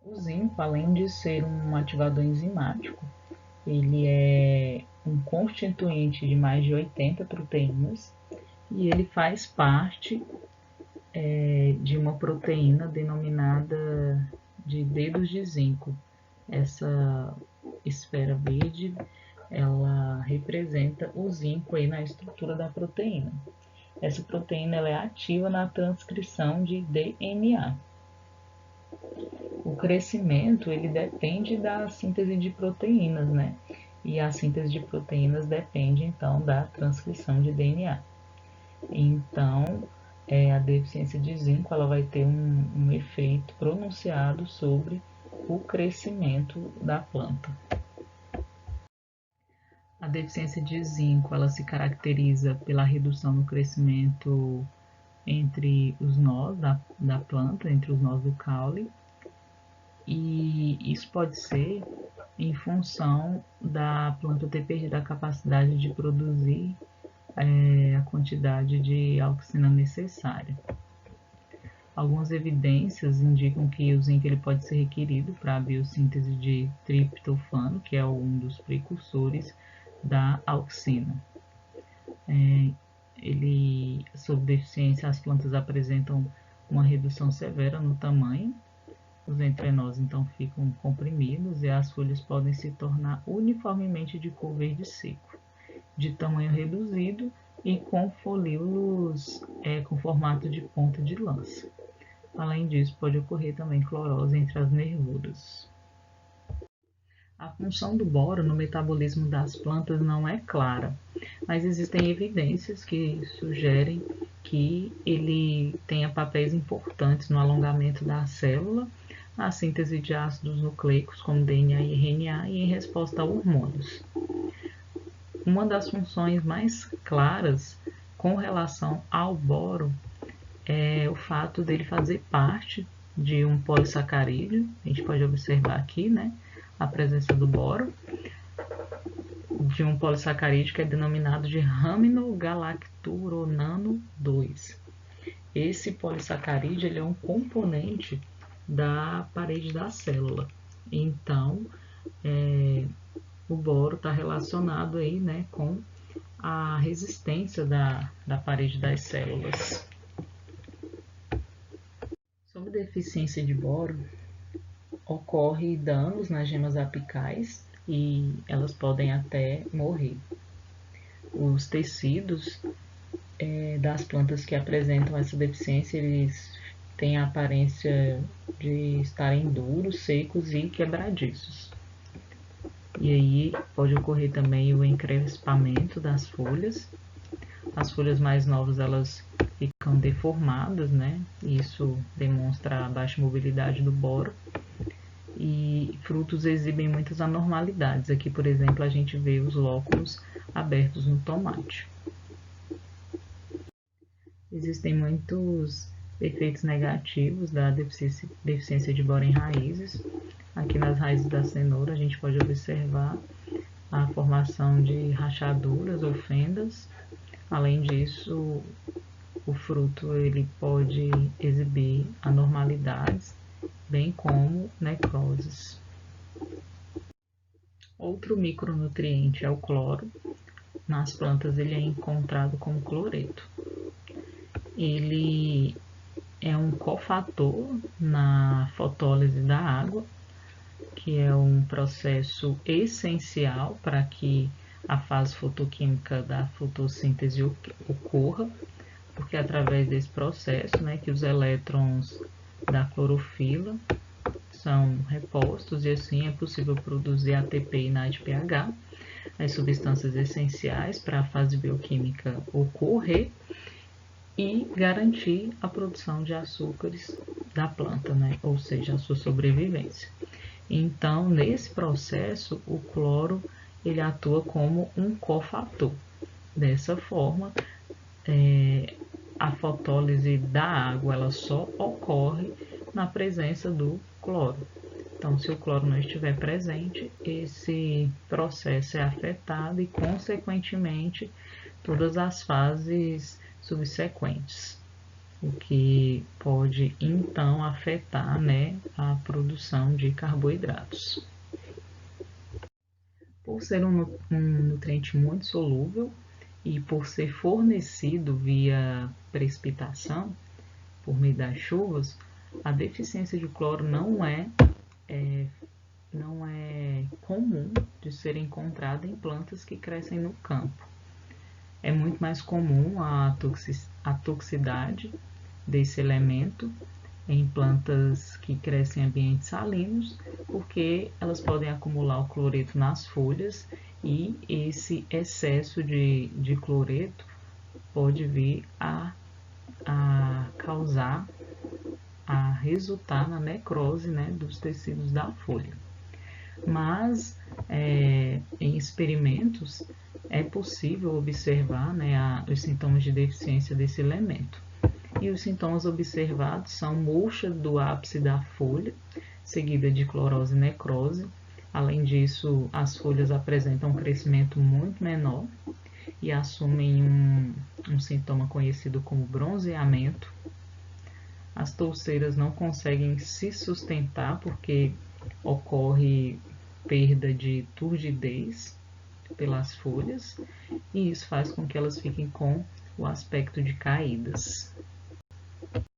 O zinco, além de ser um ativador enzimático, ele é um constituinte de mais de 80 proteínas e ele faz parte de uma proteína denominada de dedos de zinco. Essa esfera verde, ela representa o zinco aí na estrutura da proteína. Essa proteína ela é ativa na transcrição de DNA. O crescimento ele depende da síntese de proteínas, né? E a síntese de proteínas depende então da transcrição de DNA. Então, a deficiência de zinco ela vai ter um efeito pronunciado sobre o crescimento da planta. A deficiência de zinco ela se caracteriza pela redução no crescimento entre os nós da planta, entre os nós do caule, e isso pode ser em função da planta ter perdido a capacidade de produzir a quantidade de auxina necessária. Algumas evidências indicam que o zinco ele pode ser requerido para a biossíntese de triptofano, que é um dos precursores da auxina. Sob deficiência, as plantas apresentam uma redução severa no tamanho, os entrenós então ficam comprimidos e as folhas podem se tornar uniformemente de cor verde seco, de tamanho reduzido e com folíolos com formato de ponta de lança. Além disso, pode ocorrer também clorose entre as nervuras. A função do boro no metabolismo das plantas não é clara, mas existem evidências que sugerem que ele tenha papéis importantes no alongamento da célula, na síntese de ácidos nucleicos como DNA e RNA e em resposta a hormônios. Uma das funções mais claras com relação ao boro é o fato dele fazer parte de um polissacarídeo. A gente pode observar aqui, né, a presença do boro, de um polissacarídeo que é denominado de raminogalacturonano 2. Esse polissacarídeo ele é um componente da parede da célula. Então, o boro está relacionado aí, né, com a resistência da parede das células. Sob deficiência de boro, ocorre danos nas gemas apicais e elas podem até morrer. Os tecidos das plantas que apresentam essa deficiência, eles têm a aparência de estarem duros, secos e quebradiços. E aí pode ocorrer também o encrespamento das folhas. As folhas mais novas elas ficam deformadas, né? Isso demonstra a baixa mobilidade do boro. E frutos exibem muitas anormalidades. Aqui, por exemplo, a gente vê os lóculos abertos no tomate. Existem muitos efeitos negativos da deficiência de boro em raízes. Aqui nas raízes da cenoura a gente pode observar a formação de rachaduras ou fendas. Além disso, o fruto ele pode exibir anormalidades, bem como necroses. Outro micronutriente é o cloro. Nas plantas ele é encontrado como cloreto. Ele é um cofator na fotólise da água, que é um processo essencial para que a fase fotoquímica da fotossíntese ocorra, porque é através desse processo, né, que os elétrons da clorofila são repostos e assim é possível produzir ATP e NADPH, as substâncias essenciais para a fase bioquímica ocorrer e garantir a produção de açúcares da planta, né, ou seja, a sua sobrevivência. Então, nesse processo, o cloro ele atua como um cofator. Dessa forma, a fotólise da água ela só ocorre na presença do cloro. Então, se o cloro não estiver presente, esse processo é afetado e, consequentemente, todas as fases subsequentes. o que pode então afetar, né, a produção de carboidratos. Por ser um nutriente muito solúvel e por ser fornecido via precipitação, por meio das chuvas, a deficiência de cloro não é comum de ser encontrada em plantas que crescem no campo. É muito mais comum a toxicidade desse elemento em plantas que crescem em ambientes salinos, porque elas podem acumular o cloreto nas folhas e esse excesso de cloreto pode vir a causar, a resultar na necrose, né, dos tecidos da folha. Mas em experimentos é possível observar, né, os sintomas de deficiência desse elemento. E os sintomas observados são murcha do ápice da folha, seguida de clorose e necrose. Além disso, as folhas apresentam um crescimento muito menor e assumem um sintoma conhecido como bronzeamento. As touceiras não conseguem se sustentar porque ocorre perda de turgidez pelas folhas e isso faz com que elas fiquem com o aspecto de caídas.